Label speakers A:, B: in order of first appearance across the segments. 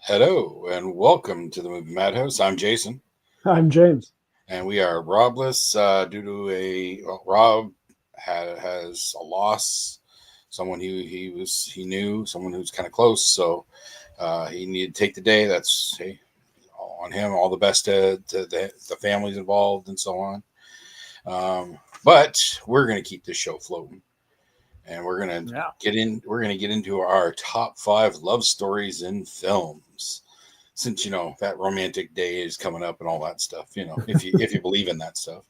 A: Hello and welcome to the Movie Madhouse. I'm Jason.
B: I'm James.
A: And we are Robless due to Rob has a loss. Someone he knew, someone who's kind of close. So he needed to take the day. That's on him. All the best to the families involved and so on. But we're going to keep this show floating. And we're gonna get into our top 5 love stories in films, since that romantic day is coming up and all that stuff. If you believe in that stuff.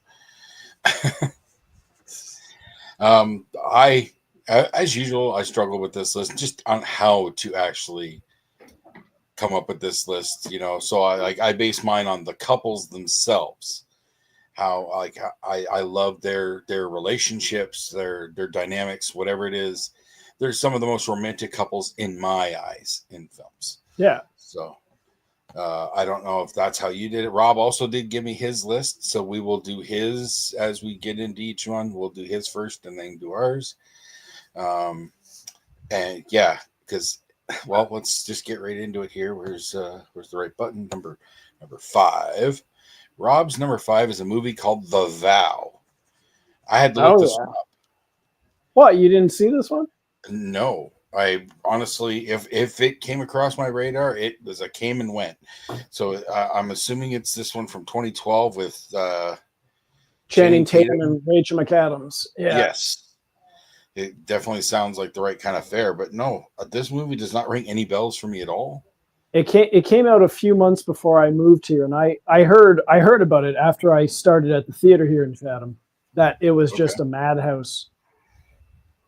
A: I as usual I struggle with this list just on how to actually come up with this list. So I base mine on the couples themselves. How I love their relationships, their dynamics, whatever it is. They're some of the most romantic couples in my eyes in films.
B: Yeah.
A: So I don't know if that's how you did it. Rob also did give me his list, so we will do his as we get into each one. We'll do his first and then do ours. And yeah, because let's just get right into it here. Where's the right button? Number 5. Rob's number 5 is a movie called The Vow. I had to look this one up.
B: What, you didn't see this one?
A: No. I honestly, if it came across my radar, it was a came and went. So I'm assuming it's this one from 2012 with
B: Channing Tatum and Rachel McAdams. Yeah.
A: Yes. It definitely sounds like the right kind of fare, but no, this movie does not ring any bells for me at all.
B: It came out a few months before I moved here, and I heard about it after I started at the theater here in Chatham, that it was just a madhouse.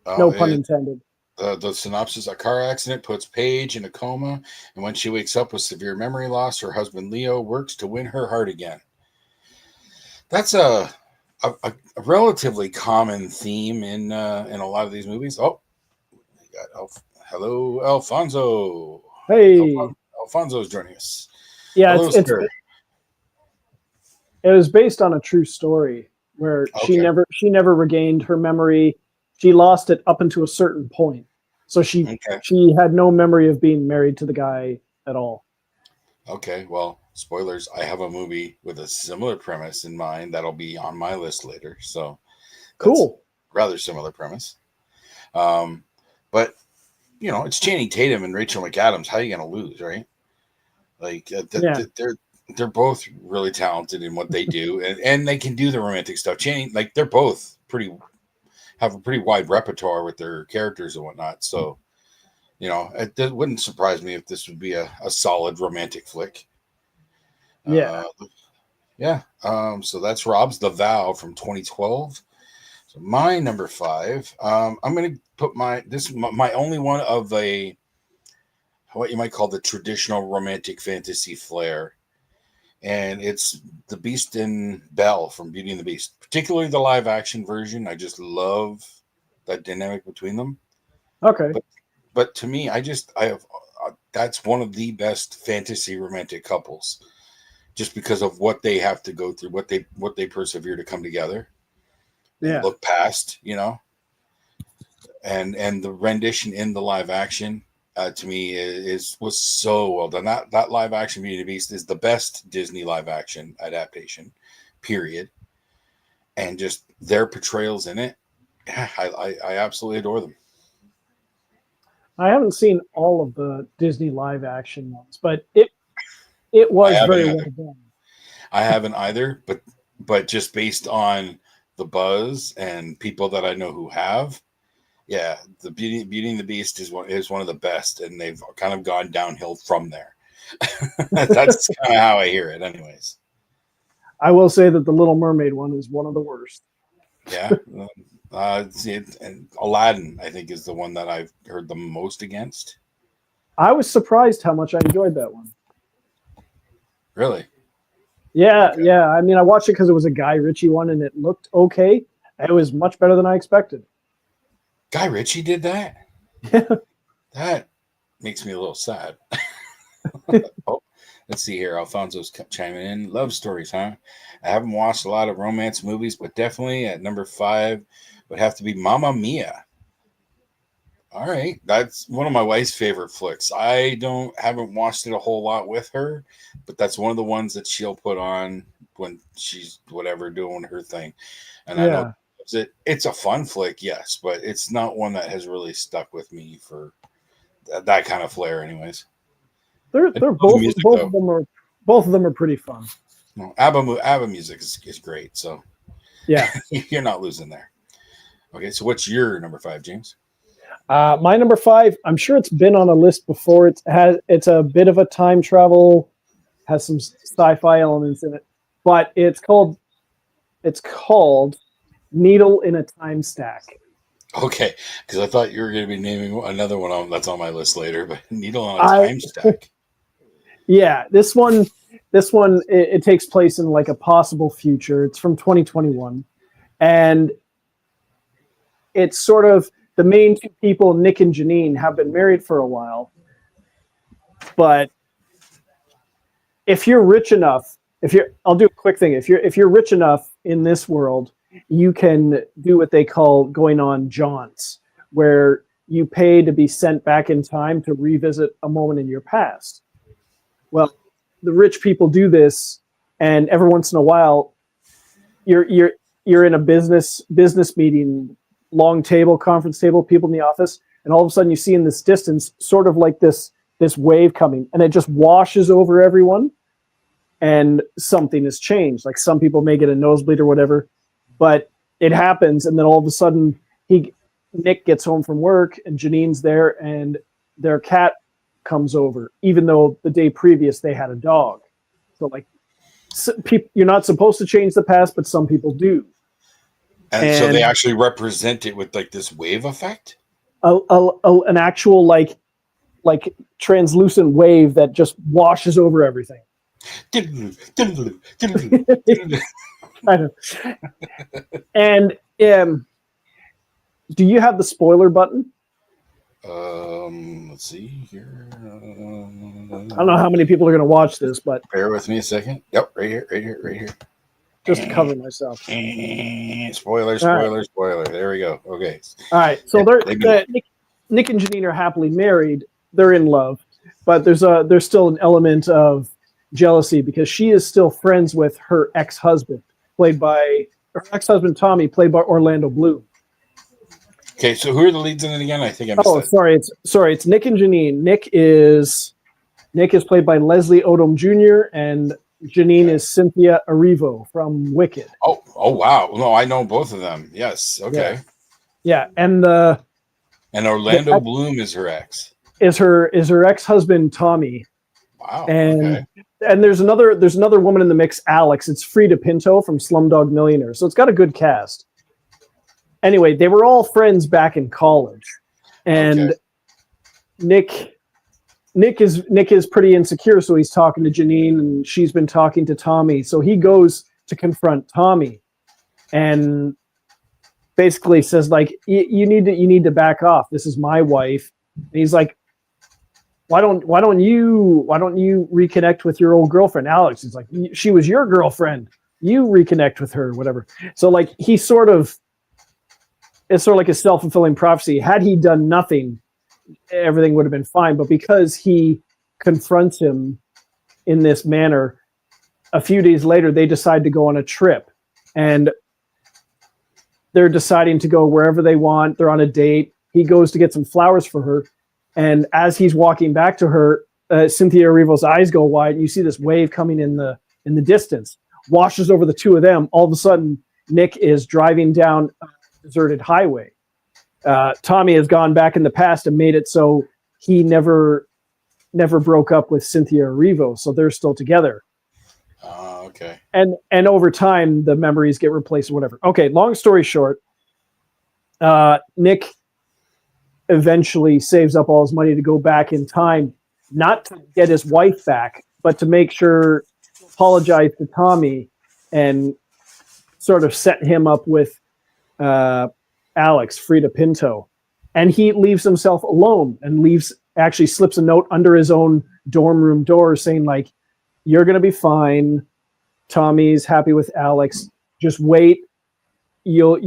B: No pun intended.
A: The synopsis: a car accident puts Paige in a coma, and when she wakes up with severe memory loss, her husband Leo works to win her heart again. That's a relatively common theme in a lot of these movies. Oh, we got hello, Alfonso.
B: Hey.
A: Alfonso's joining us.
B: Yeah, it was based on a true story where she never regained her memory. She lost it up until a certain point. So she had no memory of being married to the guy at all.
A: Okay, well, spoilers. I have a movie with a similar premise in mind that'll be on my list later. So
B: cool.
A: Rather similar premise. But it's Channing Tatum and Rachel McAdams. How are you going to lose, right? Like they're both really talented in what they do, and they can do the romantic stuff. Channing, they're both have a pretty wide repertoire with their characters and whatnot. So, it wouldn't surprise me if this would be a solid romantic flick.
B: Yeah.
A: So that's Rob's The Vow from 2012. So my number 5, I'm going to put my only one of what you might call the traditional romantic fantasy flair. And it's The Beast and Belle from Beauty and the Beast, particularly the live action version. I just love that dynamic between them.
B: Okay.
A: But to me, that's one of the best fantasy romantic couples, just because of what they have to go through, what they persevere to come together.
B: Yeah.
A: Look past, and the rendition in the live action to me was so well done. That live action Beauty and the Beast is the best Disney live action adaptation, period. And just their portrayals in it, I absolutely adore them.
B: I haven't seen all of the Disney live action ones, but it was very well done.
A: I haven't either, but just based on the buzz and people that I know who have, yeah, the Beauty and the Beast is one of the best, and they've kind of gone downhill from there. That's kind of how I hear it, anyways.
B: I will say that the Little Mermaid one is one of the worst.
A: Yeah, and Aladdin, I think, is the one that I've heard the most against.
B: I was surprised how much I enjoyed that one.
A: Really?
B: Yeah,
A: Okay.
B: yeah. I mean, I watched it because it was a Guy Ritchie one, and it looked okay. It was much better than I expected.
A: Guy Ritchie did that? That makes me a little sad. Oh, let's see here. Alfonso's chiming in. Love stories, huh? I haven't watched a lot of romance movies, but definitely at number 5 would have to be Mamma Mia. All right, that's one of my wife's favorite flicks. I don't haven't watched it a whole lot with her, but that's one of the ones that she'll put on when she's whatever doing her thing. And I know
B: Yeah,
A: it's a fun flick, yes, but it's not one that has really stuck with me for that kind of flair, anyways. I
B: they're
A: love the music though.
B: both of them are pretty fun.
A: No, ABBA music is great, so
B: Yeah.
A: you're not losing there. Okay, so what's your number 5, James?
B: My number 5. I'm sure it's been on a list before. It's a bit of a time travel, has some sci-fi elements in it, but it's called Needle in a Time Stack.
A: Okay, because I thought you were going to be naming another one that's on my list later, but Needle on a
B: I
A: Time Stack.
B: Yeah, this one it takes place in like a possible future. It's from 2021, and it's sort of the main two people, Nick and Janine, have been married for a while. But if you're rich enough, I'll do a quick thing. If you're rich enough in this world, you can do what they call going on jaunts, where you pay to be sent back in time to revisit a moment in your past. Well, the rich people do this, and every once in a while, you're in a business meeting, long table, conference table, people in the office, and all of a sudden you see in this distance, sort of like this wave coming, and it just washes over everyone, and something has changed. Like some people may get a nosebleed or whatever, but it happens, and then all of a sudden Nick gets home from work, and Janine's there, and their cat comes over, even though the day previous they had a dog. So like, you're not supposed to change the past, but some people do.
A: And so they
B: And
A: actually represent it with like this wave effect.
B: an actual like translucent wave that just washes over everything. I know. And do you have the spoiler button?
A: Let's see here.
B: I don't know how many people are going to watch this, but
A: Bear with me a second. Yep, right here, right here, right here.
B: just to cover myself.
A: Spoiler,
B: All right.
A: spoiler, spoiler. There we go. Okay.
B: All right. So Nick and Janine are happily married. They're in love, but there's still an element of jealousy because she is still friends with her ex-husband, Tommy, played by Orlando Bloom.
A: Okay, so who are the leads in it again? I think I missed
B: Oh,
A: that.
B: sorry, it's Nick and Janine. Nick is played by Leslie Odom Jr. and Janine is Cynthia Erivo from Wicked.
A: Oh, wow. No, I know both of them. Yes. Okay.
B: Yeah, and
A: Orlando Bloom is her ex.
B: Is her ex-husband Tommy.
A: Wow.
B: And
A: Okay.
B: and there's another woman in the mix, Alex. It's Frida Pinto from Slumdog Millionaire. So it's got a good cast. Anyway, they were all friends back in college, and
A: Okay.
B: Nick is pretty insecure, so he's talking to Janine, and she's been talking to Tommy. So he goes to confront Tommy, and basically says like, "You need to back off. This is my wife." And he's like, "Why don't you reconnect with your old girlfriend, Alex?" He's like, "She was your girlfriend. You reconnect with her, whatever." So like it's sort of like a self-fulfilling prophecy. Had he done nothing, everything would have been fine. But because he confronts him in this manner, a few days later, they decide to go on a trip. And they're deciding to go wherever they want. They're on a date. He goes to get some flowers for her. And as he's walking back to her, Cynthia Erivo's eyes go wide. And you see this wave coming in the distance, washes over the two of them. All of a sudden, Nick is driving down a deserted highway. Tommy has gone back in the past and made it so he never broke up with Cynthia Erivo, so they're still together.
A: Okay.
B: And over time, the memories get replaced or whatever. Okay, long story short, Nick eventually saves up all his money to go back in time, not to get his wife back, but to make sure apologize to Tommy and sort of set him up with Alex, Frida Pinto. And he leaves himself alone and actually slips a note under his own dorm room door saying, like, you're going to be fine. Tommy's happy with Alex. Just wait. You'll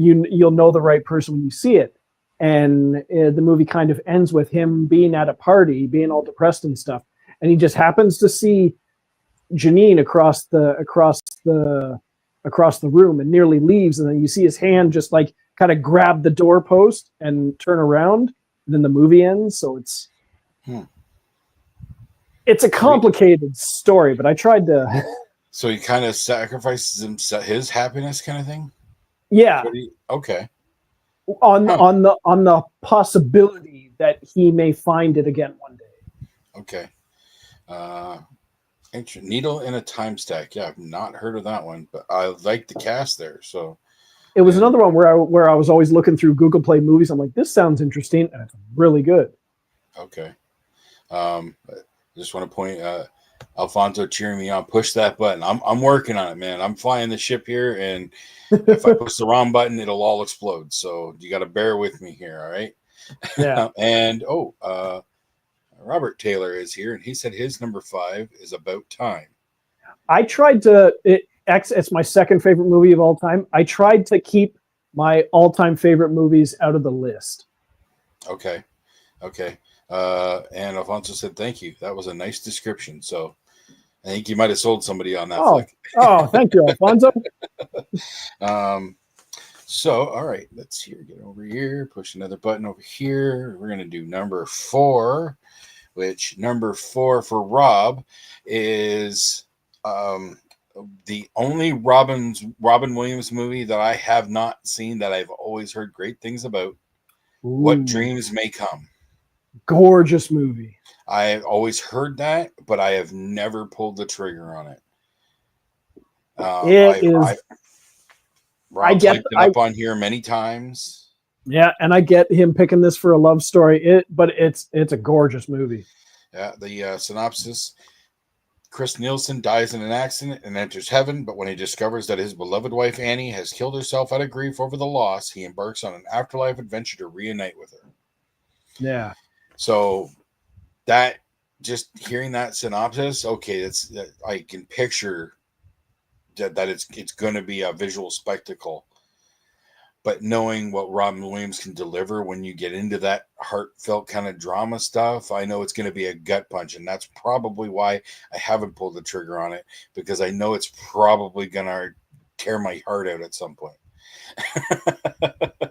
B: know the right person when you see it. And the movie kind of ends with him being at a party, being all depressed and stuff. And he just happens to see Janine across the room and nearly leaves. And then you see his hand just like kind of grab the doorpost and turn around. And then the movie ends. So it's a complicated story, but I tried to.
A: So he kind of sacrifices his happiness, kind of thing.
B: Yeah.
A: Okay.
B: On the possibility that he may find it again one day.
A: Okay. Needle in a Time Stack. Yeah, I've not heard of that one, but I like the cast there. So
B: it was another one where I was always looking through Google Play Movies. I'm like, this sounds interesting, and it's really good.
A: Okay. I just want to point Alfonso cheering me on. Push that button. I'm working on it, man. I'm flying the ship here, and if I push the wrong button, it'll all explode. So you got to bear with me here, all right?
B: Yeah.
A: And Robert Taylor is here, and he said his number 5 is About Time.
B: I tried to. It's my second favorite movie of all time. I tried to keep my all-time favorite movies out of the list.
A: Okay. And Alfonso said, "Thank you. That was a nice description." So I think you might have sold somebody on that flick.
B: Oh, thank you, Alfonso.
A: So, all right, let's get over here, push another button over here. We're going to do number 4, which number 4 for Rob is the only Robin Williams movie that I have not seen that I've always heard great things about. Ooh. What Dreams May Come.
B: Gorgeous movie.
A: I've always heard that, but I have never pulled the trigger on it. Rob typed it up on here many times.
B: Yeah, and I get him picking this for a love story. But it's a gorgeous movie.
A: Yeah, the synopsis: Chris Nielsen dies in an accident and enters heaven, but when he discovers that his beloved wife Annie has killed herself out of grief over the loss, he embarks on an afterlife adventure to reunite with her.
B: Yeah.
A: So that, just hearing that synopsis, okay, I can picture that it's going to be a visual spectacle. But knowing what Robin Williams can deliver when you get into that heartfelt kind of drama stuff, I know it's going to be a gut punch. And that's probably why I haven't pulled the trigger on it, because I know it's probably going to tear my heart out at some point.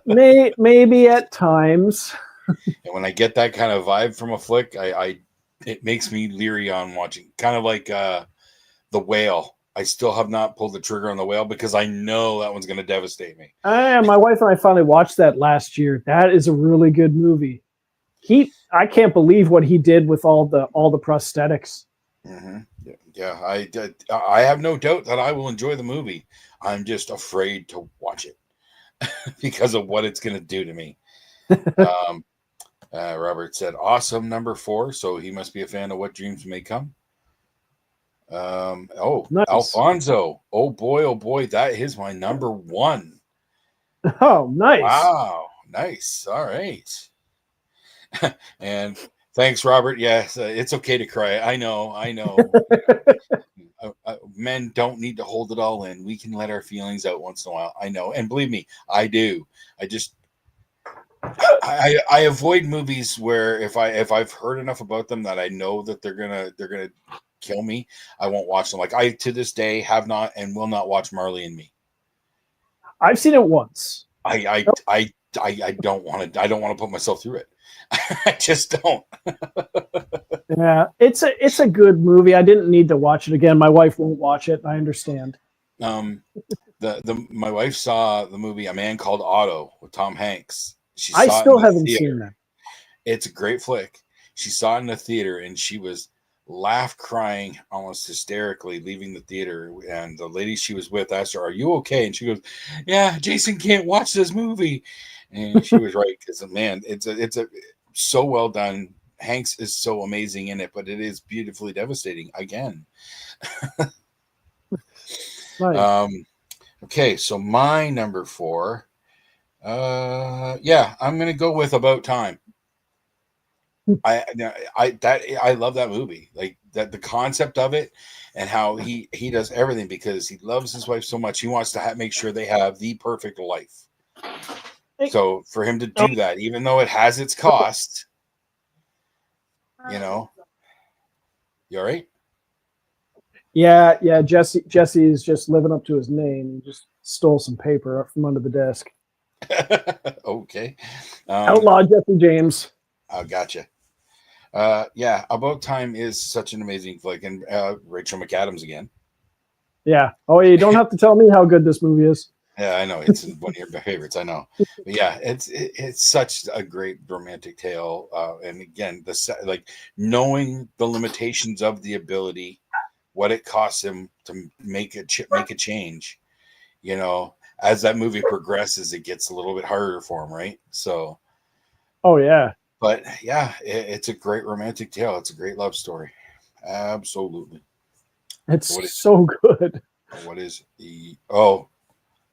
B: Maybe at times.
A: And when I get that kind of vibe from a flick, it makes me leery on watching. Kind of like The Whale. I still have not pulled the trigger on The Whale because I know that one's going to devastate me.
B: My wife and I finally watched that last year. That is a really good movie. I can't believe what he did with all the prosthetics.
A: Mm-hmm. Yeah, I have no doubt that I will enjoy the movie. I'm just afraid to watch it because of what it's going to do to me. Robert said, awesome, number 4. So he must be a fan of What Dreams May Come. Nice. Alfonso. Oh boy, that is my number 1.
B: Oh, nice.
A: Wow, nice. All right. And thanks, Robert. Yes, it's okay to cry. I know. Men don't need to hold it all in. We can let our feelings out once in a while. I know, and believe me, I do. I avoid movies where if I've heard enough about them that I know that they're gonna kill me, I won't watch them. Like, I to this day have not and will not watch Marley and Me.
B: I've seen it once.
A: I don't want to. I don't want to put myself through it. I just don't.
B: Yeah, it's a good movie. I didn't need to watch it again. My wife won't watch it. I understand.
A: My wife saw the movie A Man Called Otto with Tom Hanks.
B: I still haven't seen that.
A: It's a great flick. She saw it in the theater and she was crying almost hysterically leaving the theater. And the lady she was with asked her, "Are you okay?" And she goes, "Yeah, Jason can't watch this movie." And she was right, because man, it's so well done. Hanks is so amazing in it, but it is beautifully devastating again.
B: Nice.
A: Okay, so my number 4. Yeah, I'm gonna go with About Time. I love that movie. Like that, the concept of it, and how he does everything because he loves his wife so much. He wants to make sure they have the perfect life. So for him to do that, even though it has its cost, you know, you all right?
B: Yeah. Jesse is just living up to his name. He just stole some paper up from under the desk.
A: Okay.
B: Outlaw Jesse James.
A: I gotcha. Yeah, About Time is such an amazing flick, and Rachel McAdams again.
B: Yeah. Oh, you don't have to tell me how good this movie is.
A: Yeah, I know it's one of your favorites. I know, but yeah, it's such a great romantic tale. And again, like knowing the limitations of the ability, what it costs him to make a change. You know, as that movie progresses, it gets a little bit harder for him, right? So,
B: Oh yeah.
A: but yeah, it's a great romantic tale. It's a great love story. Absolutely.
B: It's
A: So
B: so good.
A: what is the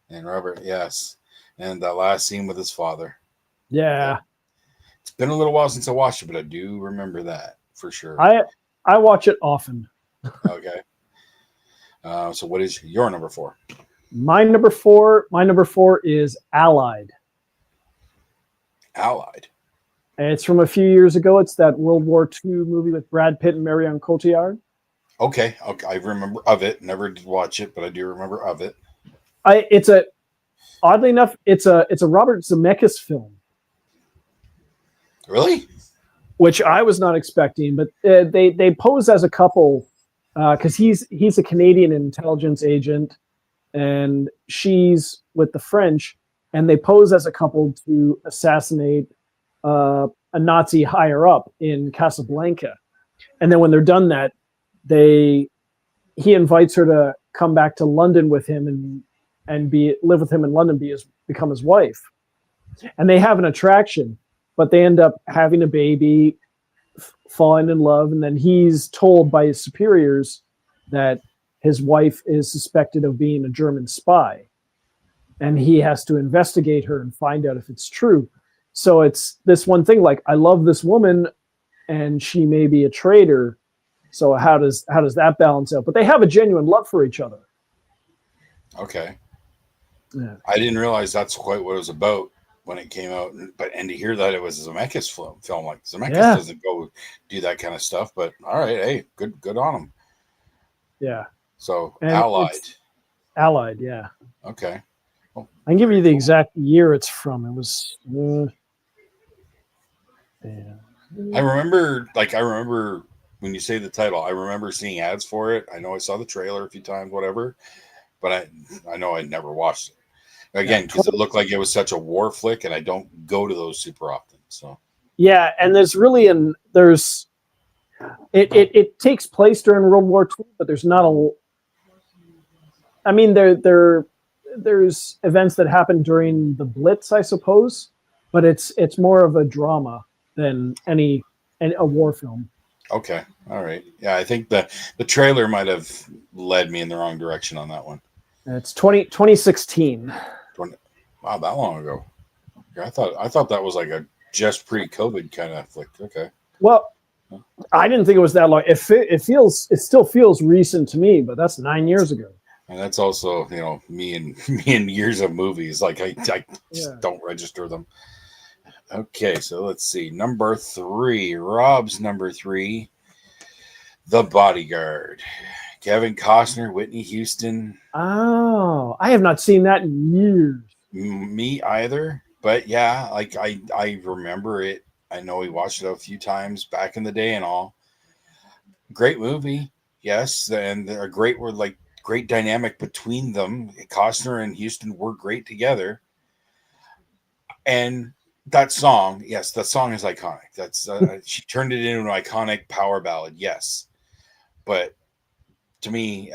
A: and Robert, yes, and that last scene with his father. Yeah,
B: Yeah.
A: it's been a little while since I watched it, but I do remember that for sure.
B: I watch it often.
A: Okay. So what is your number 4?
B: My number four is Allied.
A: Allied.
B: It's from a few years ago. It's that World War II movie with Brad Pitt and Marion Cotillard.
A: Okay. I remember of it. Never did watch it, but I do remember of it.
B: It's a oddly enough, it's a Robert Zemeckis film,
A: Really?
B: which I was not expecting. But they pose as a couple because he's a Canadian intelligence agent and she's with the French, and they pose as a couple to assassinate a Nazi higher up in Casablanca. And then when they're done that, he invites her to come back to London with him and live with him in London, become his wife. And they have an attraction, but they end up having a baby, falling in love, and then he's told by his superiors that his wife is suspected of being a German spy, and he has to investigate her and find out if it's true. So it's this one thing, like, I love this woman and she may be a traitor. So how does that balance out? But they have a genuine love for each other.
A: Okay.
B: Yeah.
A: I didn't realize that's quite what it was about when it came out. But to hear that it was a Zemeckis film, like Zemeckis doesn't go do that kind of stuff. But all right, hey, good on him.
B: Yeah.
A: So
B: And Allied, yeah.
A: Okay. Well,
B: I can give you the exact year it's from. It was.
A: I remember when you say the title, I remember seeing ads for it. I know I saw the trailer a few times, whatever, but I know I never watched it again because it looked like it was such a war flick, and I don't go to those super often. So
B: yeah, and it takes place during World War II, but there's not a. I mean, there's events that happen during the Blitz, I suppose, but it's more of a drama than a war film.
A: Okay, all right, yeah, I think the trailer might have led me in the wrong direction on that one.
B: It's 2016.
A: Wow, that long ago. Yeah, I thought that was like a just pre-COVID kind of flick. Okay.
B: Well, I didn't think it was that long. It still feels recent to me, but that's 9 years ago.
A: And that's also, me and years of movies. Like I just don't register them. Okay, so let's see. Number 3, Rob's number 3, The Bodyguard. Kevin Costner, Whitney Houston.
B: Oh, I have not seen that in years.
A: Me either. But yeah, like I remember it. I know we watched it a few times back in the day and all. Great movie. Yes, and they're great dynamic between them. Costner and Houston were great together. And that song, yes, that song is iconic. That's she turned it into an iconic power ballad, yes. But to me,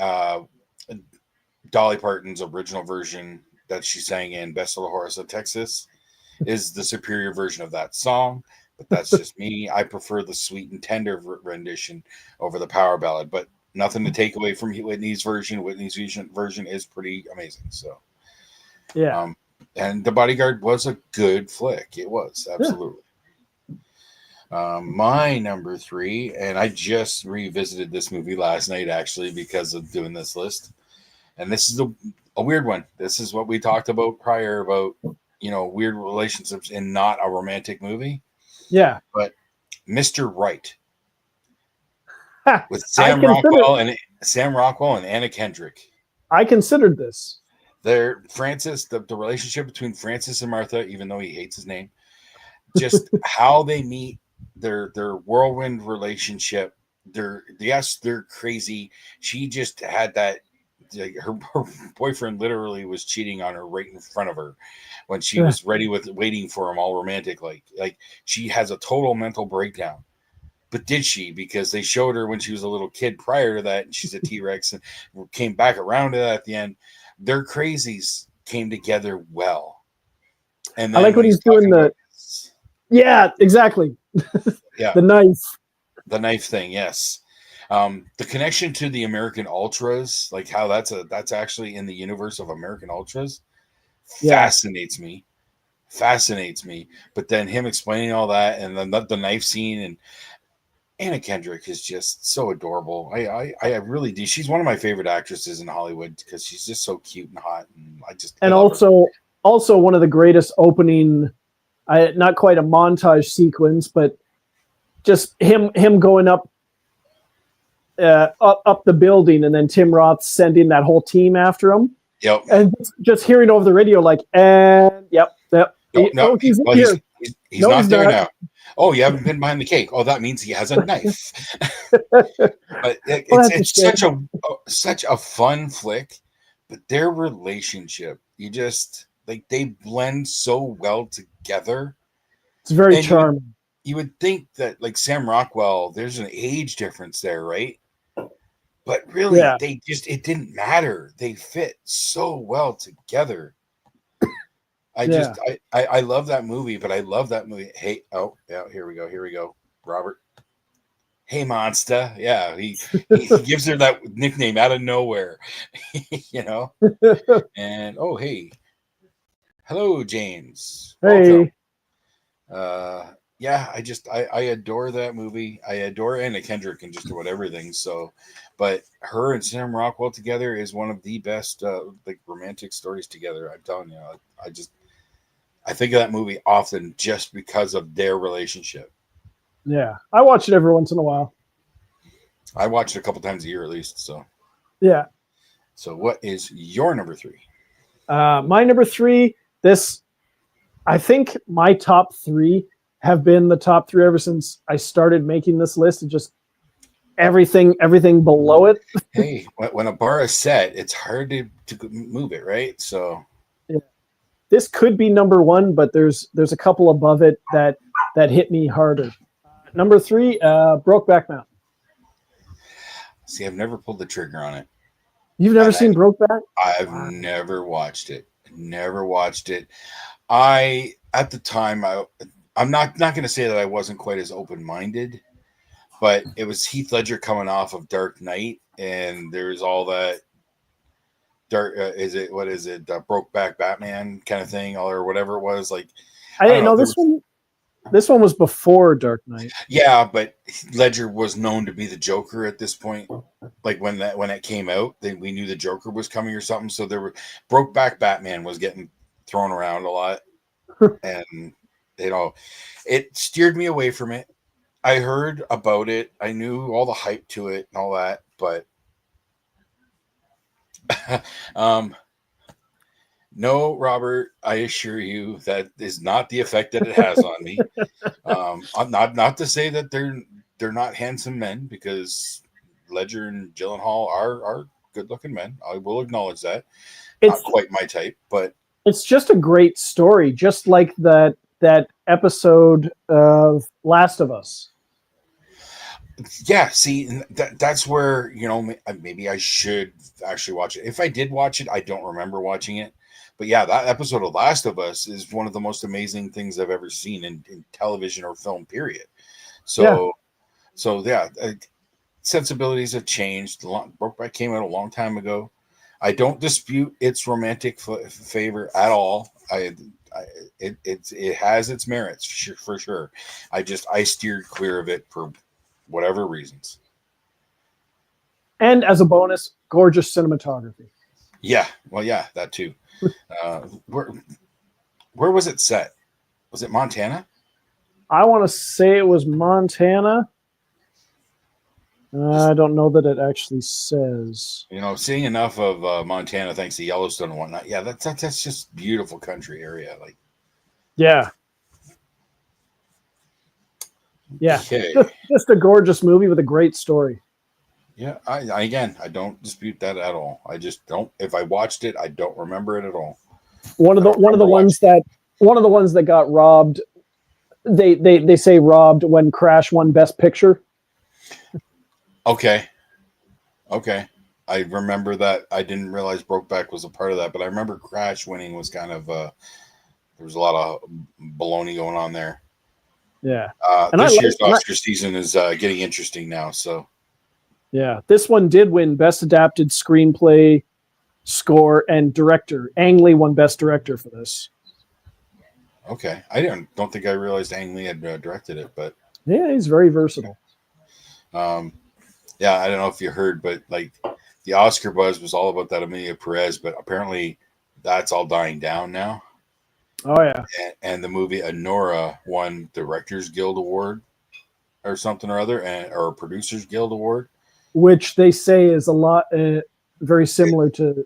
A: Dolly Parton's original version that she sang in Best of La Horse, Texas, is the superior version of that song. But that's just me. I prefer the sweet and tender rendition over the power ballad. But Nothing to take away from Whitney's version. Whitney's version is pretty amazing. So,
B: Yeah.
A: And The Bodyguard was a good flick. It was absolutely. My number 3, and I just revisited this movie last night actually because of doing this list. And this is a weird one. This is what we talked about prior about, weird relationships in not a romantic movie.
B: Yeah.
A: But Mr. Right with Sam Rockwell and Anna Kendrick.
B: I considered this.
A: The relationship between Francis and Martha, even though he hates his name, just how they meet, their whirlwind relationship. They're crazy. She just had that. Like, her boyfriend literally was cheating on her right in front of her when she was waiting for him, all romantic. Like she has a total mental breakdown. But did she? Because they showed her when she was a little kid prior to that, and she's a T-Rex, and came back around to that at the end. Their crazies came together well. And then
B: I like what he's doing. Yeah, exactly.
A: Yeah, the knife thing. Yes. The connection to the American Ultras, like how that's actually in the universe of American Ultras, fascinates me. But then him explaining all that, and then the knife scene, and Anna Kendrick is just so adorable. I really do. She's one of my favorite actresses in Hollywood because she's just so cute and hot, and
B: also one of the greatest opening. Not quite a montage sequence, but just him going up the building, and then Tim Roth sending that whole team after him.
A: Yep.
B: And just hearing over the radio, like, and yep.
A: He's not there now. Oh, you haven't been behind the cake. Oh, that means he has a knife. But it's such a fun flick. But their relationship, they blend so well together.
B: It's very charming.
A: You would think that, like, Sam Rockwell, there's an age difference there, right? But really, it didn't matter. They fit so well together. I love that movie, but I love that movie. Hey, here we go, Robert. Hey, monster. Yeah, he gives her that nickname out of nowhere, And hey, hello, James.
B: Hey.
A: Welcome. I adore that movie. I adore Anna Kendrick and just about everything. So, but her and Sam Rockwell together is one of the best romantic stories together. I'm telling you, I think of that movie often just because of their relationship.
B: Yeah, I watch it every once in a while.
A: I watch it a couple times a year at least. So,
B: yeah.
A: So, what is your number 3?
B: My number 3. I think my top 3 have been the top 3 ever since I started making this list, and just everything below it.
A: Hey, when a bar is set, it's hard to move it, right? So,
B: yeah. This could be number 1, but there's a couple above it that hit me harder. Number 3, Brokeback Mountain.
A: See, I've never pulled the trigger on it.
B: You've never seen Brokeback?
A: I've never watched it. At the time, I'm not going to say that I wasn't quite as open-minded, but it was Heath Ledger coming off of Dark Knight, and there's all that Brokeback Batman kind of thing, or whatever it was. Like,
B: I didn't know this one. This one was before Dark Knight.
A: Yeah, but Ledger was known to be the Joker at this point. Like when it came out, we knew the Joker was coming or something. So Brokeback Batman was getting thrown around a lot, and it steered me away from it. I heard about it. I knew all the hype to it and all that, but no, Robert, I assure you that is not the effect that it has on me. Not to say that they're not handsome men, because Ledger and Gyllenhaal are good-looking men. I will acknowledge that. It's not quite my type, but
B: it's just a great story, just like that episode of Last of Us.
A: Yeah, see, that's where, maybe I should actually watch it. If I did watch it, I don't remember watching it. But yeah, that episode of Last of Us is one of the most amazing things I've ever seen in television or film, period. So yeah, sensibilities have changed. Brokeback came out a long time ago. I don't dispute its romantic favor at all. It has its merits for sure. I steered clear of it for whatever reasons.
B: And as a bonus, gorgeous cinematography.
A: Yeah, well, yeah, that too. Uh, where was it set? Was it Montana?
B: I want to say it was Montana. I don't know that it actually says.
A: Seeing enough of Montana thanks to Yellowstone and whatnot. Yeah, that's just beautiful country area. Like,
B: yeah,
A: okay.
B: just a gorgeous movie with a great story.
A: Yeah, I don't dispute that at all. I just don't. If I watched it, I don't remember it at all.
B: One of the ones that got robbed. They say robbed when Crash won Best Picture.
A: Okay. I remember that. I didn't realize Brokeback was a part of that, but I remember Crash winning was kind of there was a lot of baloney going on there.
B: Yeah.
A: This year's Oscar season is getting interesting now. So
B: yeah, this one did win Best Adapted Screenplay, Score, and Director. Ang Lee won Best Director for this.
A: Okay, I don't think I realized Ang Lee had directed it, but
B: yeah, he's very versatile.
A: Yeah, I don't know if you heard, but like the Oscar buzz was all about that Emilia Perez, but apparently that's all dying down now.
B: Oh yeah,
A: and the movie Anora won Directors Guild Award or something or other, or Producers Guild Award,
B: which they say is a lot very similar to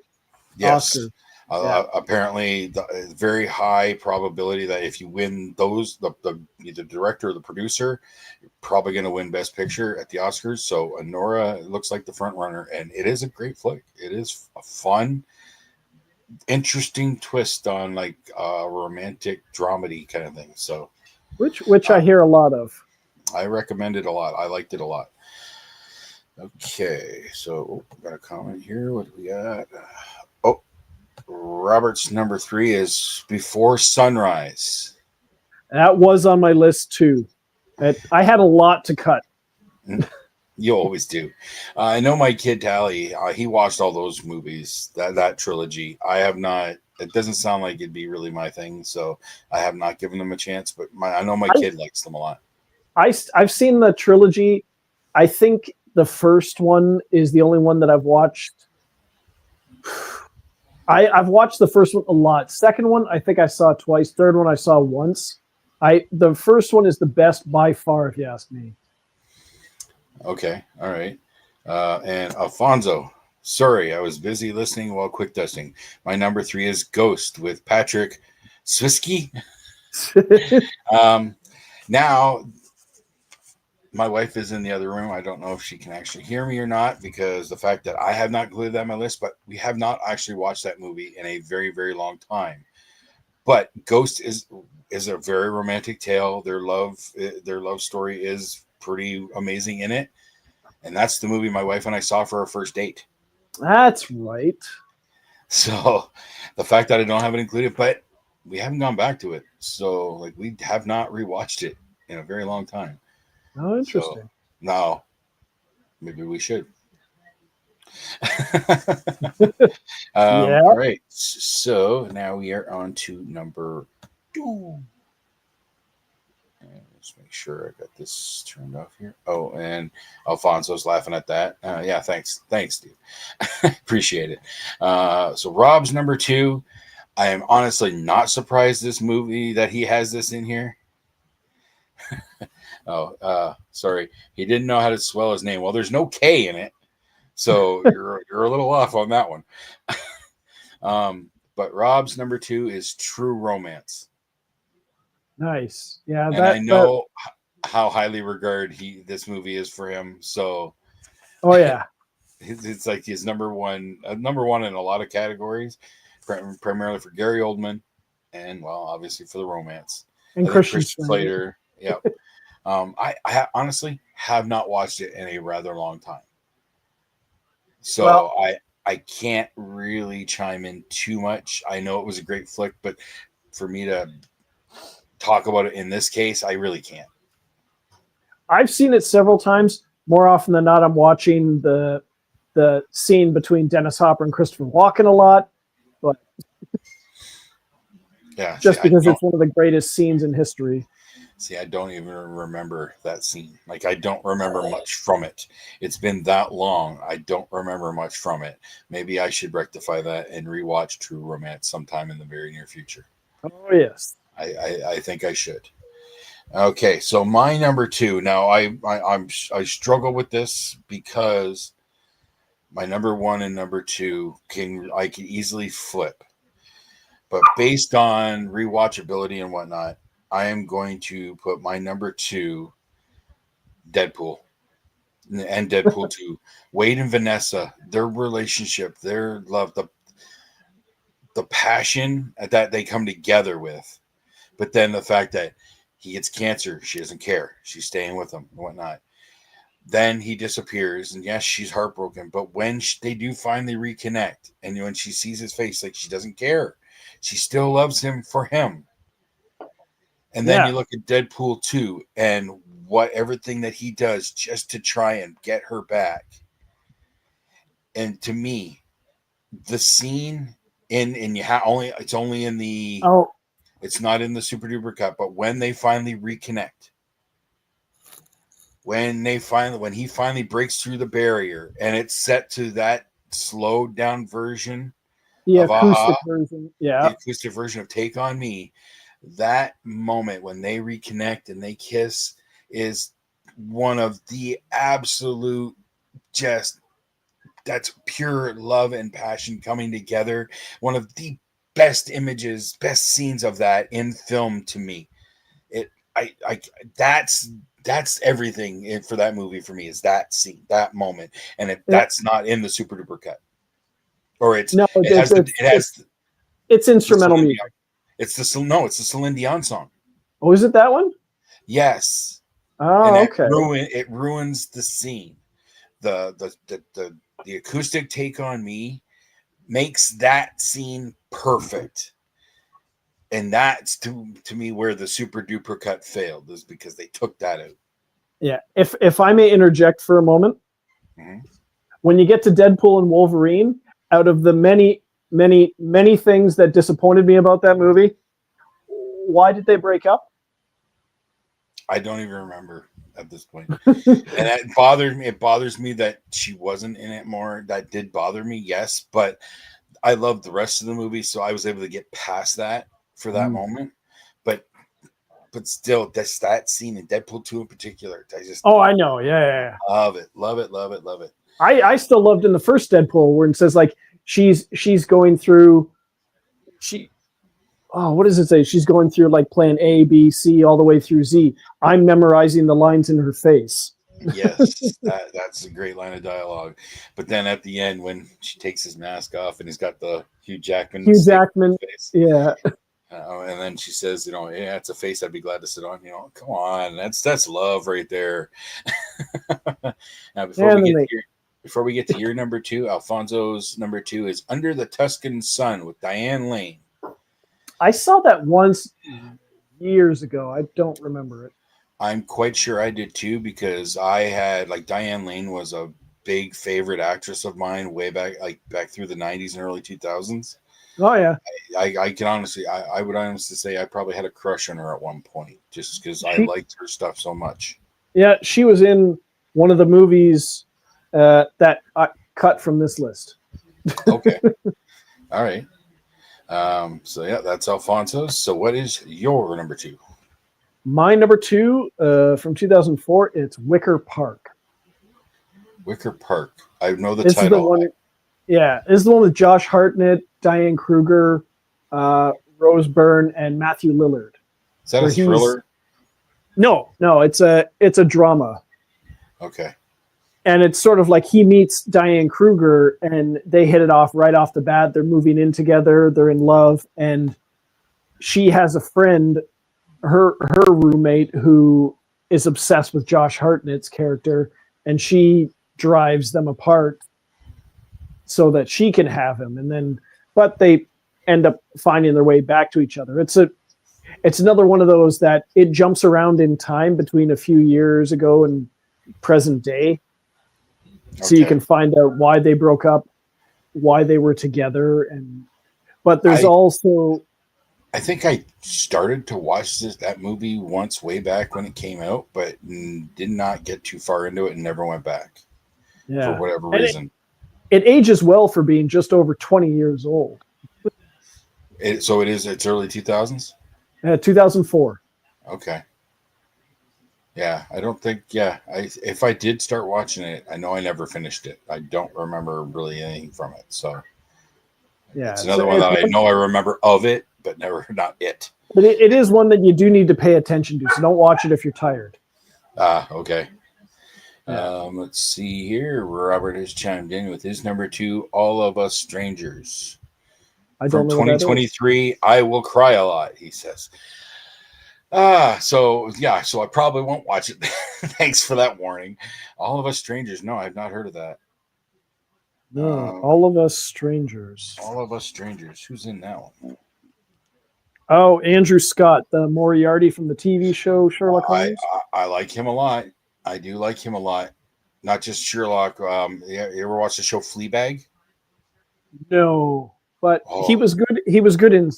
A: yes.
B: Oscar.
A: Apparently, very high probability that if you win those, the director or the producer, you're probably going to win Best Picture at the Oscars. So Anora looks like the front runner, and it is a great flick. It is a fun, interesting twist on like a romantic dramedy kind of thing. So,
B: which I hear a lot of.
A: I recommend it a lot. I liked it a lot. Okay, so got a comment here. What do we got? Oh, Robert's number 3 is Before Sunrise.
B: That was on my list too. I had a lot to cut.
A: You always do. I know my kid Tally. He watched all those movies, that trilogy. I have not. It doesn't sound like it'd be really my thing, so I have not given them a chance. But I know my kid likes them a lot.
B: I've seen the trilogy. I think the first one is the only one that I've watched. I've watched the first one a lot. Second one, I think I saw twice. Third one, I saw once. The first one is the best by far, if you ask me.
A: Okay, all right. And Alfonso, sorry, I was busy listening while quick testing. My number 3 is Ghost with Patrick Swisky. Now, my wife is in the other room. I don't know if she can actually hear me or not because the fact that I have not included that on my list, but we have not actually watched that movie in a very, very long time. But Ghost is a very romantic tale. Their love story is pretty amazing in it. And that's the movie my wife and I saw for our first date.
B: That's right.
A: So the fact that I don't have it included, but we haven't gone back to it. So like we have not rewatched it in a very long time.
B: Oh, interesting.
A: So, now, maybe we should.
B: Yeah.
A: All right. So now we are on to number 2. And let's make sure I got this turned off here. Oh, and Alfonso's laughing at that. Yeah, thanks, Steve. Appreciate it. So Rob's number 2. I am honestly not surprised this movie that he has this in here. Sorry. He didn't know how to spell his name. Well, there's no K in it. So you're a little off on that one. But Rob's number 2 is True Romance.
B: Nice. Yeah.
A: And I know how highly regarded this movie is for him. So
B: oh yeah.
A: It's like his number one in a lot of categories, primarily for Gary Oldman and obviously for the romance.
B: And Christian
A: Slater. Yeah. I honestly have not watched it in a rather long time. So I can't really chime in too much. I know it was a great flick, but for me to talk about it in this case, I really can't.
B: I've seen it several times. more often than not, I'm watching the scene between Dennis Hopper and Christopher Walken a lot, but
A: Yeah,
B: just because it's one of the greatest scenes in history.
A: See, I don't even remember that scene. Like, I don't remember much from it. It's been that long. I don't remember much from it. Maybe I should rectify that and rewatch True Romance sometime in the very near future.
B: Oh yes,
A: I think I should. Okay, so my number two. Now, I struggle with this because my number one and number two I can easily flip, but based on rewatchability and whatnot, I am going to put my number two, Deadpool, and Deadpool 2. Wade and Vanessa, their relationship, their love, the passion that they come together with. But then the fact that he gets cancer, she doesn't care. She's staying with him and whatnot. Then he disappears, and yes, she's heartbroken. But when they do finally reconnect, and when she sees his face, like, she doesn't care. She still loves him for him. And then you look at Deadpool 2 and everything that he does just to try and get her back. And to me, the scene it's only in the it's not in the Super Duper cut, but when they finally reconnect, when he finally breaks through the barrier and it's set to that slowed down version of
B: acoustic version,
A: the acoustic version of Take on Me. That moment when they reconnect and they kiss is one of the absolute that's pure love and passion coming together. One of the best images, best scenes of that in film to me. That's everything for that movie for me, is that scene, that moment, and that's not in the Super Duper cut, or it's
B: instrumental music.
A: It's the Celine Dion song.
B: Oh, is it that one?
A: Yes.
B: Oh,
A: and
B: okay.
A: It ruins the scene. The acoustic Take on Me makes that scene perfect. And that's to me where the Super Duper cut failed, is because they took that out.
B: Yeah. If I may interject for a moment, when you get to Deadpool and Wolverine, out of the many things that disappointed me about that movie, why did they break up?
A: I don't even remember at this point. And it bothered me. It bothers me that she wasn't in it more. That did bother me, yes. But I loved the rest of the movie, so I was able to get past that for that moment. But still, that scene in Deadpool 2 in particular,
B: I know. Yeah.
A: Love it.
B: I still loved in the first Deadpool where it says, like, she's going through what does it say? She's going through, like, plan A, B, C, all the way through Z. I'm memorizing the lines in her face.
A: Yes, that's a great line of dialogue. But then at the end, when she takes his mask off and he's got the Hugh Jackman face,
B: yeah.
A: And then she says, yeah, it's a face I'd be glad to sit on. Come on, that's love right there. Now, before we get to your number two, Alfonso's number two is Under the Tuscan Sun with Diane Lane.
B: I saw that once years ago. I don't remember it.
A: I'm quite sure I did too, because I had, like, Diane Lane was a big favorite actress of mine way back through the 90s and early 2000s.
B: Oh yeah.
A: I would honestly say I probably had a crush on her at one point, just because I liked her stuff so much. Yeah,
B: she was in one of the movies that I cut from this list.
A: Okay. All right. So yeah, that's Alfonso's. So what is your number two?
B: My number two, from 2004, it's Wicker Park.
A: Wicker Park. I know the title.
B: This is the one with Josh Hartnett, Diane Kruger, Rose Byrne, and Matthew Lillard.
A: Is that a thriller?
B: No, it's a drama.
A: Okay.
B: And it's sort of like he meets Diane Kruger and they hit it off right off the bat. They're moving in together. They're in love. And she has a friend, her roommate, who is obsessed with Josh Hartnett's character. And she drives them apart so that she can have him. But they end up finding their way back to each other. It's another one of those that it jumps around in time between a few years ago and present day, so you
A: Okay.
B: can find out why they broke up, why they were together, but there's
A: I
B: also
A: I think I started to watch that movie once way back when it came out, but did not get too far into it and never went back for
B: yeah,
A: whatever
B: and
A: reason.
B: it ages well for being just over 20 years old.
A: So it's early 2000s.
B: 2004.
A: Okay. Yeah, I don't think. Yeah, if I did start watching it, I know I never finished it. I don't remember really anything from it. So
B: Yeah,
A: it's another one that I
B: one,
A: know I remember of it, but never not it.
B: but it is one that you do need to pay attention to. So don't watch it if you're tired.
A: Ah, okay.
B: Yeah,
A: Let's see here. Robert has chimed in with his number two, All of Us Strangers.
B: I
A: From
B: don't know what that is.
A: 2023, I will cry a lot, he says. So yeah, so I probably won't watch it. Thanks for that warning. All of Us Strangers. No, I've not heard of that.
B: No, All of Us Strangers.
A: All of Us Strangers. Who's in that one?
B: Oh, Andrew Scott, the Moriarty from the TV show Sherlock
A: I,
B: Holmes.
A: I like him a lot. I do like him a lot. Not just Sherlock. You ever watch the show Fleabag?
B: No, but he
A: Oh,
B: was good. He was good in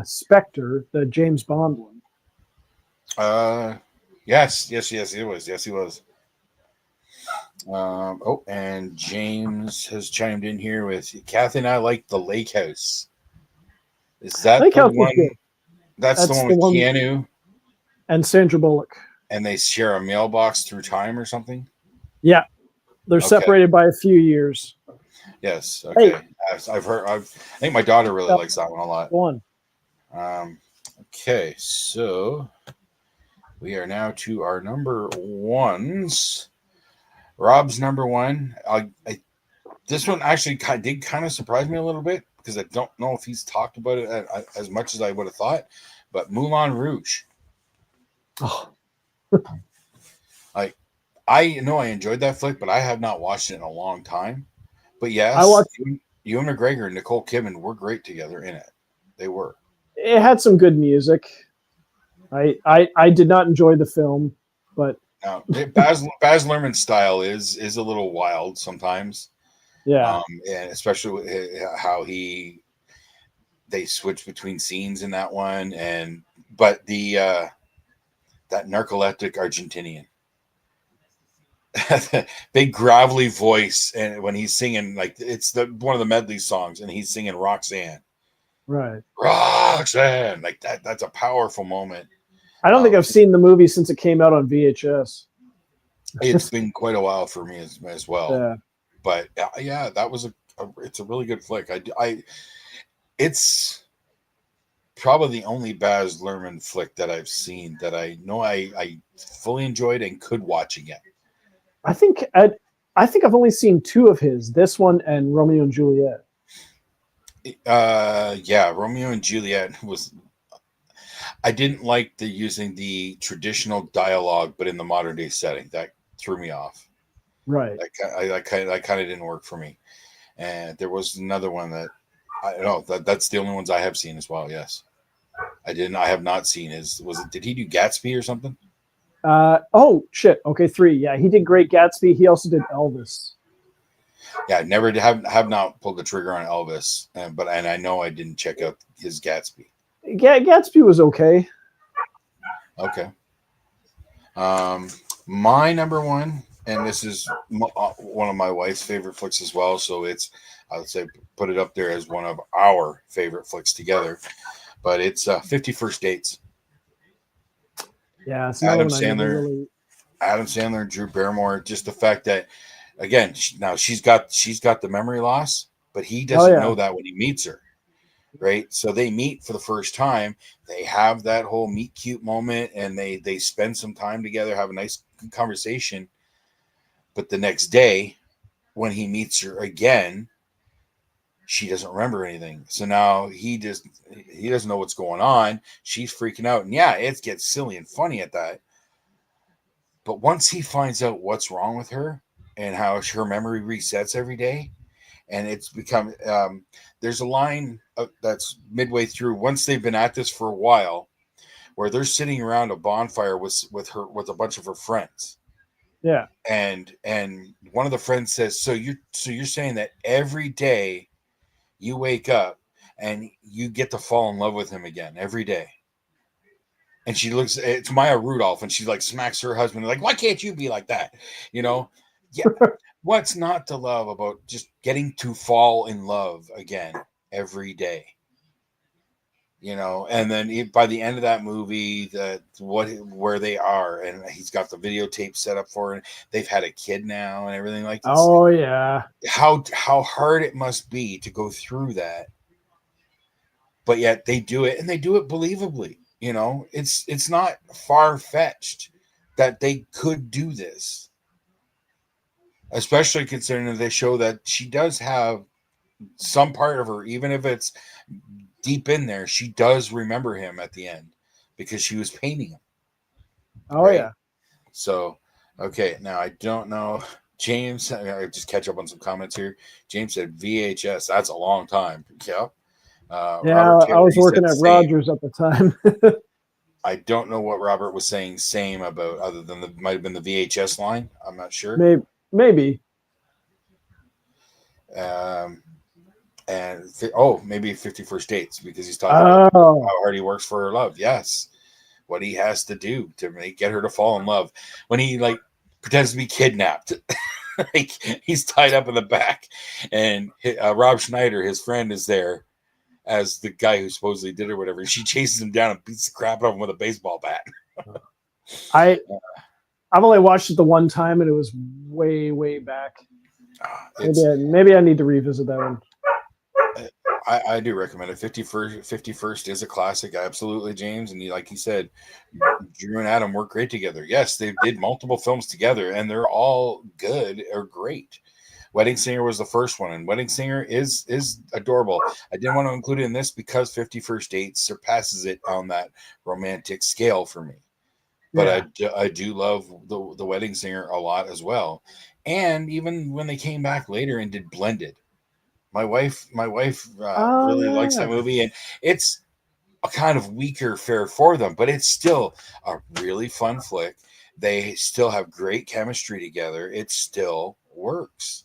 B: Spectre, the James Bond one.
A: yes, he was. Yes, he was. And James has chimed in here with Kathy and I like the Lake House. Is that
B: Lake
A: the
B: House was good.
A: one? That's the
B: That's
A: one
B: the
A: with
B: one,
A: Keanu,
B: and Sandra Bullock.
A: and they share a mailbox through time or something.
B: Yeah, they're
A: Okay.
B: separated by a few years.
A: Yes.
B: Hey,
A: Okay. I've heard. I think my daughter really likes that one a lot.
B: one.
A: Um, okay, so we are now to our number ones. Rob's number one. This one actually did kind of surprise me a little bit because I don't know if he's talked about it as much as I would have thought. But Moulin Rouge.
B: Oh,
A: Like I know I enjoyed that flick, but I have not watched it in a long time. But
B: I
A: yes,
B: watched.
A: Ewan McGregor and Nicole Kidman were great together in it. They were.
B: It had some good music. I did not enjoy the film, but
A: Now, Baz Luhrmann's style is a little wild sometimes,
B: yeah,
A: and especially how they switch between scenes in that one, but that narcoleptic Argentinian, big gravelly voice, and when he's singing like it's the one of the medley songs, and he's singing
B: right.
A: Roxanne, like that's a powerful moment.
B: I don't think I've seen the movie since it came out on VHS.
A: It's been quite a while for me as well,
B: Yeah,
A: but yeah, that was it's a really good flick. It's probably the only Baz Luhrmann flick that I've seen that I know I fully enjoyed and could watch again.
B: I think I think I've only seen two of his. This one and Romeo and Juliet.
A: Yeah, Romeo and Juliet was. I didn't like the using the traditional dialogue, but in the modern day setting. That threw me off.
B: Right.
A: That kind of didn't work for me. And there was another one that I don't know. That's the only ones I have seen as well. Yes, I didn't. I have not seen his. Was it? Did he do Gatsby or something?
B: Oh shit. Okay, three. Yeah, he did Great Gatsby. He also did Elvis.
A: Yeah, I never have not pulled the trigger on Elvis, and I know I didn't check out his Gatsby.
B: Gatsby was okay.
A: Okay. My number one, and this is one of my wife's favorite flicks as well. So I would say, put it up there as one of our favorite flicks together. But it's 50 First Dates.
B: Yeah, it's another one I never really.
A: Adam Sandler, and Drew Barrymore. Just the fact that, again, now she's got the memory loss, but he doesn't know that when he meets her. Right, so they meet for the first time. They have that whole meet cute moment, and they spend some time together, have a nice conversation. But the next day, when he meets her again, she doesn't remember anything. So now he doesn't know what's going on. She's freaking out, and yeah, it gets silly and funny at that. But once he finds out what's wrong with her and how her memory resets every day, and it's become there's a line that's midway through once they've been at this for a while where they're sitting around a bonfire with a bunch of her friends,
B: Yeah.
A: And one of the friends says, so you're saying that every day you wake up and you get to fall in love with him again every day. And she looks, it's Maya Rudolph, and she like smacks her husband, like, why can't you be like that? You know? Yeah. What's not to love about just getting to fall in love again every day? You know, and then by the end of that movie, where they are, and he's got the videotape set up for it. They've had a kid now and everything like this.
B: Oh yeah.
A: How hard it must be to go through that, but yet they do it, and they do it believably. You know, it's not far fetched that they could do this, especially considering that they show that she does have some part of her, even if it's deep in there, she does remember him at the end because she was painting him.
B: Oh
A: right?
B: yeah.
A: So, okay, now I don't know. James, I just catch up on some comments here. James said VHS. That's a long time. Yeah.
B: Yeah,
A: Robert
B: I
A: Taylor,
B: was
A: he
B: working
A: said
B: at
A: same.
B: Rogers at the time.
A: I don't know what Robert was saying same about, other than might have been the VHS line. I'm not sure.
B: Maybe.
A: And maybe 51st Dates, because he's talking about how hard he works for her love. Yes, what he has to do to get her to fall in love. When he like pretends to be kidnapped, like he's tied up in the back, and Rob Schneider, his friend, is there as the guy who supposedly did it or whatever. She chases him down and beats the crap out of him with a baseball bat.
B: I've only watched it the one time, and it was way back. Maybe I need to revisit that one.
A: I do recommend it. 51st is a classic, absolutely, James. And like you said, Drew and Adam work great together. Yes, they did multiple films together, and they're all good or great. Wedding Singer was the first one, and Wedding Singer is adorable. I didn't want to include it in this because 51st Dates surpasses it on that romantic scale for me. But yeah. I do love the Wedding Singer a lot as well. And even when they came back later and did Blended, my wife really likes that movie, and it's a kind of weaker fare for them, but it's still a really fun flick. They still have great chemistry together. It still works.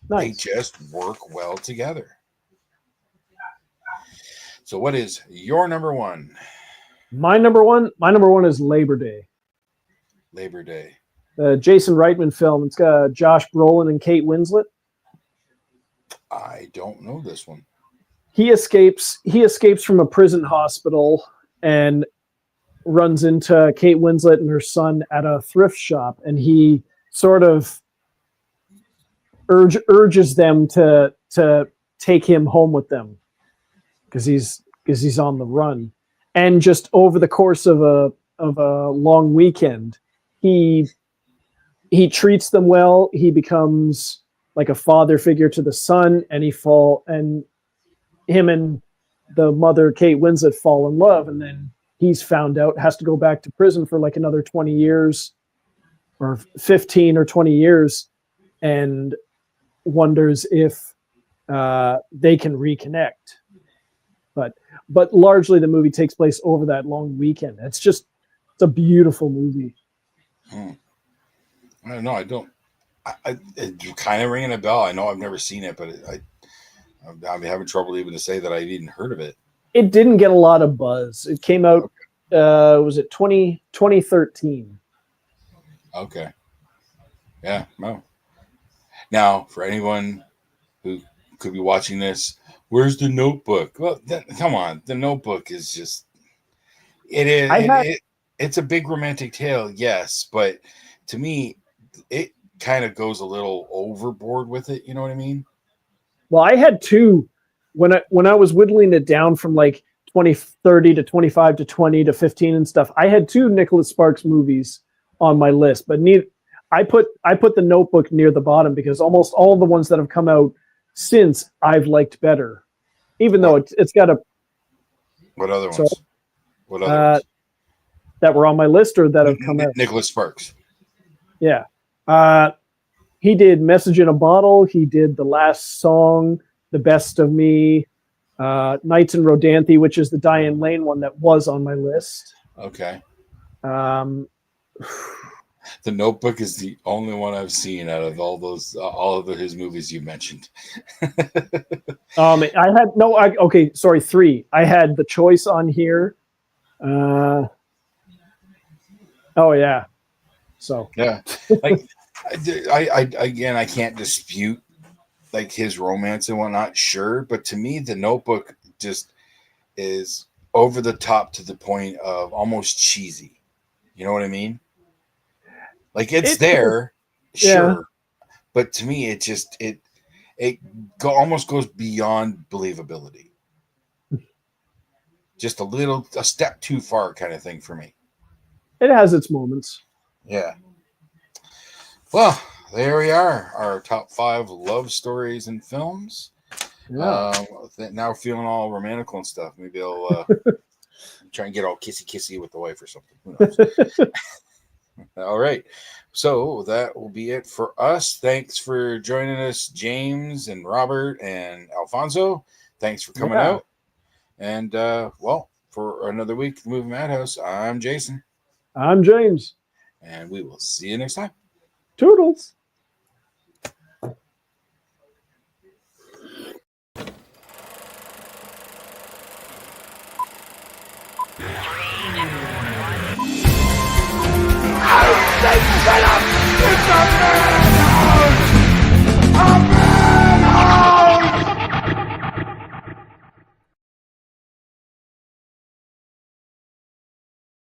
A: Nice. They just work well together. So what is your number one?
B: My number one is Labor Day.
A: Labor Day.
B: The Jason Reitman film. It's got Josh Brolin and Kate Winslet.
A: I don't know this one.
B: He escapes from a prison hospital and runs into Kate Winslet and her son at a thrift shop, and he sort of urges them to take him home with them because he's on the run. And just over the course of a long weekend, he treats them well. He becomes like a father figure to the son, and him and the mother, Kate Winslet, fall in love, and then he's found out, has to go back to prison for like another 20 years or 15 or 20 years, and wonders if they can reconnect. But largely the movie takes place over that long weekend. It's a beautiful movie.
A: I don't know. I don't. It's kind of ringing a bell. I know I've never seen it, but I'm having trouble even to say that I've even heard of it.
B: It didn't get a lot of buzz. It came out, was it 2013?
A: Okay. Yeah, no. Now, for anyone who could be watching this, where's The Notebook? Well, come on. The Notebook is just... It is. It's a big romantic tale, yes, but to me, it kind of goes a little overboard with it. You know what I mean?
B: Well, I had two when I was whittling it down from like 20-30 to 25 to 20 to 15 and stuff. I had two Nicholas Sparks movies on my list, but I put The Notebook near the bottom because almost all the ones that have come out since I've liked better, even though it's got a.
A: What other ones? What other ones?
B: That were on my list or that have come out?
A: Nicholas Sparks.
B: Yeah. He did Message in a Bottle. He did The Last Song, The Best of Me, Nights in Rodanthe, which is the Diane Lane one that was on my list.
A: Okay. The Notebook is the only one I've seen out of all of his movies you mentioned.
B: I had no. Okay, sorry, 3. I had the choice on here. Oh yeah. So
A: yeah, like I can't dispute like his romance and whatnot, sure, but to me, The Notebook just is over the top to the point of almost cheesy. You know what I mean? Like it's there,
B: yeah.
A: sure, but to me, it almost goes beyond believability. Just a step too far, kind of thing for me.
B: It has its moments.
A: Yeah. Well, there we are. Our top 5 love stories and films.
B: Yeah.
A: Now feeling all romantical and stuff. Maybe I'll try and get all kissy with the wife or something. Who knows? All right. So that will be it for us. Thanks for joining us, James and Robert and Alfonso. Thanks for coming out. And well, for another week of the Movie Madhouse, I'm Jason.
B: I'm James.
A: And we will see you next time.
B: Toodles.
C: I say shut up! It's a man!